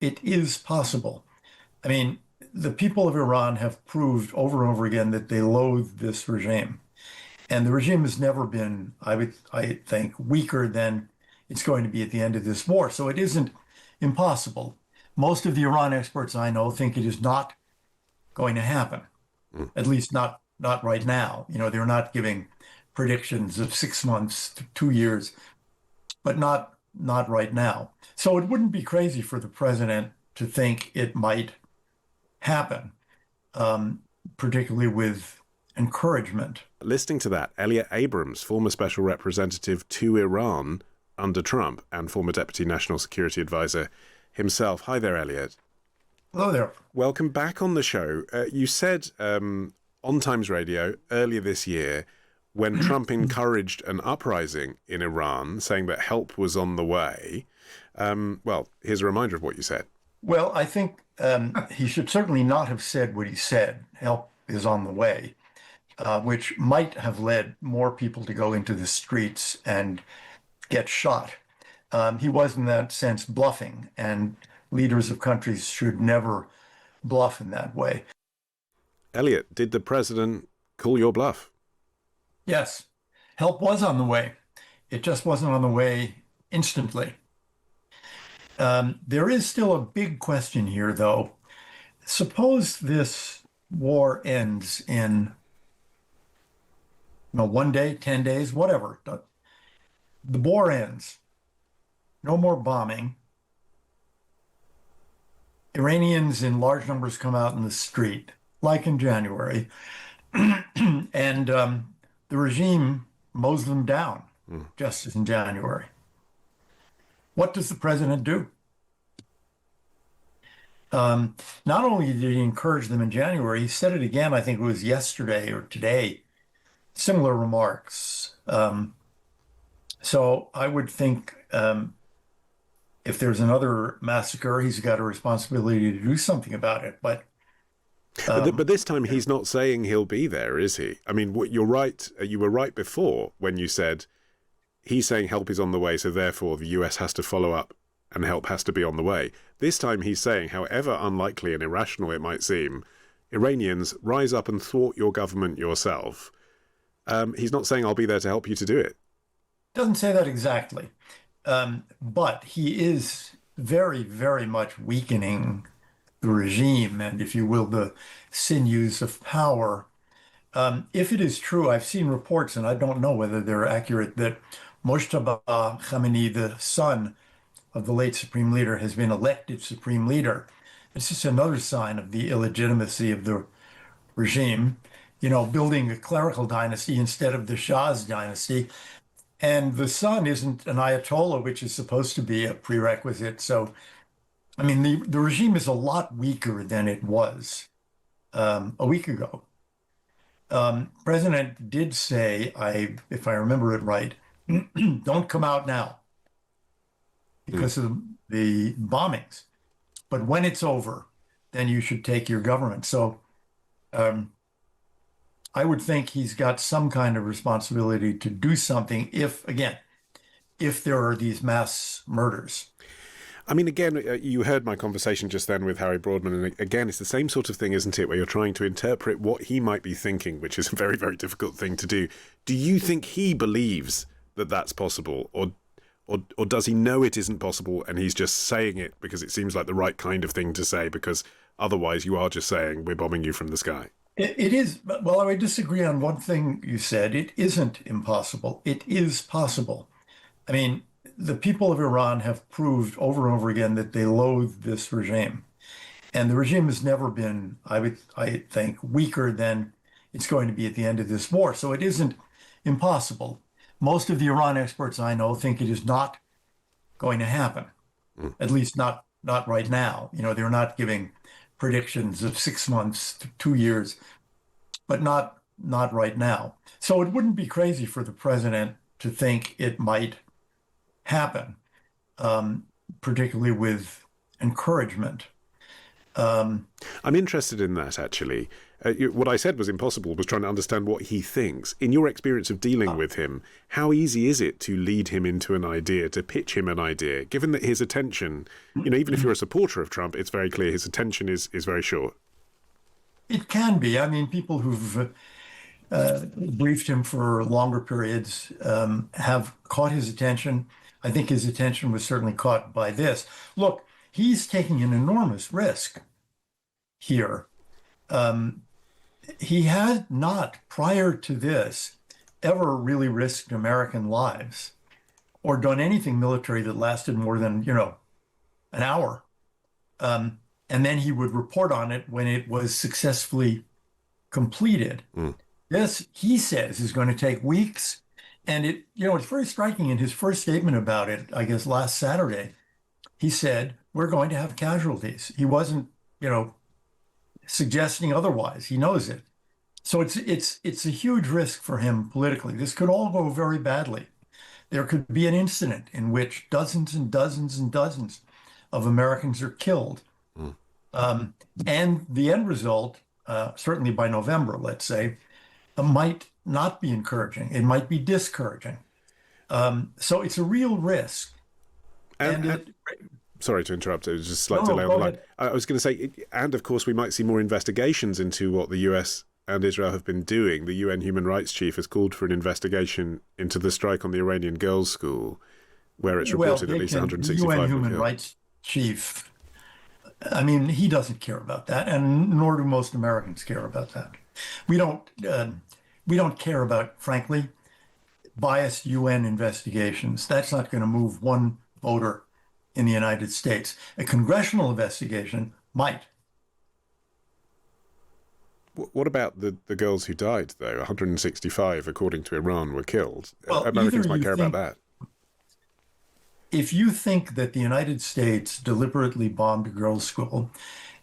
It is possible. I mean, the people of Iran have proved over and over again that they loathe this regime. And the regime has never been, I think, weaker than it's going to be at the end of this war. So it isn't impossible. Most of the Iran experts I know think it is not going to happen, Mm. at least not right now. They're not giving predictions of 6 months to 2 years, but not right now. So it wouldn't be crazy for the president to think it might happen, um, particularly with encouragement. Listening to that, Elliott Abrams, former special representative to Iran under Trump and former deputy national security advisor himself. Hi there, Elliott. Hello there. Welcome back on the show. You said on Times Radio earlier this year, when Trump encouraged an uprising in Iran, saying that help was on the way. Well, here's a reminder of what you said. Well, I think he should certainly not have said what he said. Help is on the way, which might have led more people to go into the streets and get shot. He was, in that sense, bluffing, and leaders of countries should never bluff in that way. Elliott, did the president call your bluff? Yes, help was on the way. It just wasn't on the way instantly. There is still a big question here, though. Suppose this war ends in one day, 10 days, whatever. The war ends. No more bombing. Iranians in large numbers come out in the street, like in January, and the regime mows them down, just as in January. What does the president do? Not only did he encourage them in January, he said it again, I think it was yesterday or today, similar remarks. So I would think if there's another massacre, he's got a responsibility to do something about it. But But this time he's not saying he'll be there, is he? I mean, you're right. You were right before when you said he's saying help is on the way, so therefore the US has to follow up and help has to be on the way. This time he's saying, however unlikely and irrational it might seem, Iranians, rise up and thwart your government yourself. He's not saying I'll be there to help you to do it. doesn't say that exactly. But he is very, very much weakening the regime and, if you will, the sinews of power. If it is true, I've seen reports, and I don't know whether they're accurate, that Mojtaba Khamenei, the son of the late supreme leader, has been elected supreme leader. It's just another sign of the illegitimacy of the regime, building a clerical dynasty instead of the Shah's dynasty. And the son isn't an Ayatollah, which is supposed to be a prerequisite. So, I mean, the regime is a lot weaker than it was a week ago. President did say, if I remember it right, don't come out now because of the bombings. But when it's over, then you should take your government. So I would think he's got some kind of responsibility to do something if there are these mass murders. I mean, again, you heard my conversation just then with Harry Broadman, and again, it's the same sort of thing, isn't it, where you're trying to interpret what he might be thinking, which is a very, very difficult thing to do. Do you think he believes that that's possible, or does he know it isn't possible and he's just saying it because it seems like the right kind of thing to say, because otherwise you are just saying we're bombing you from the sky? It is, well, I would disagree on one thing you said. It isn't impossible. It is possible. I mean, the people of Iran have proved over and over again that they loathe this regime. And the regime has never been, I think, weaker than it's going to be at the end of this war. So it isn't impossible. Most of the Iran experts I know think it is not going to happen, at least not right now. They're not giving predictions of 6 months to 2 years, but not right now. So it wouldn't be crazy for the president to think it might happen, particularly with encouragement. I'm interested in that, actually. What I said was impossible, was trying to understand what he thinks. In your experience of dealing with him, how easy is it to lead him into an idea, to pitch him an idea, given that his attention, even if you're a supporter of Trump, it's very clear his attention is very short. It can be. I mean, people who've briefed him for longer periods have caught his attention. I think his attention was certainly caught by this. Look, he's taking an enormous risk here. He had not, prior to this, ever really risked American lives or done anything military that lasted more than, an hour. And then he would report on it when it was successfully completed. This, he says, is going to take weeks. And it's very striking in his first statement about it, I guess last Saturday, he said, we're going to have casualties. He wasn't, suggesting otherwise. He knows it. So it's a huge risk for him politically. This could all go very badly. There could be an incident in which dozens and dozens and dozens of Americans are killed. And the end result, certainly by November, let's say, might not be encouraging. It might be discouraging. So it's a real risk. Sorry to interrupt. It was just a slight delay on the line. I was going to say, and of course, we might see more investigations into what the US and Israel have been doing. The UN Human Rights Chief has called for an investigation into the strike on the Iranian girls' school, where it's reported at least 165 the UN Human Rights Chief, I mean, he doesn't care about that, and nor do most Americans care about that. We don't care about, frankly, biased UN investigations. That's not going to move one voter in the United States. A congressional investigation might. What about the girls who died, though? 165, according to Iran, were killed. Well, Americans might care about that. If you think that the United States deliberately bombed a girls' school,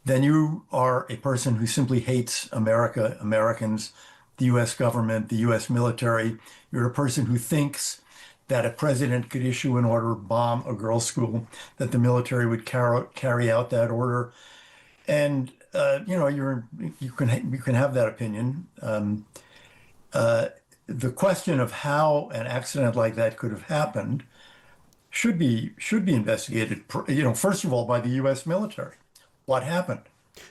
then you are a person who simply hates America, Americans, the U.S. government, the U.S. military. You're a person who thinks that a president could issue an order, bomb a girls' school, that the military would carry out that order. And, you can have that opinion. The question of how an accident like that could have happened should be investigated, first of all, by the U.S. military. What happened?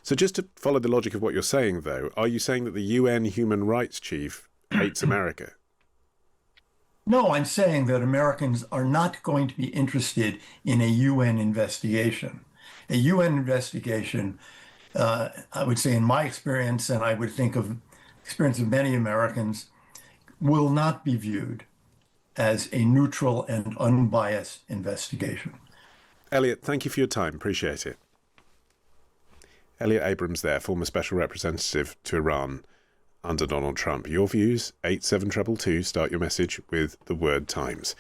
So just to follow the logic of what you're saying, though, are you saying that the UN Human Rights Chief hates America? No, I'm saying that Americans are not going to be interested in a UN investigation. A UN investigation, I would say in my experience, and I would think of experience of many Americans, will not be viewed as a neutral and unbiased investigation. Elliott, thank you for your time. Appreciate it. Elliott Abrams there, former special representative to Iran under Donald Trump. Your views, 87222, start your message with the word Times.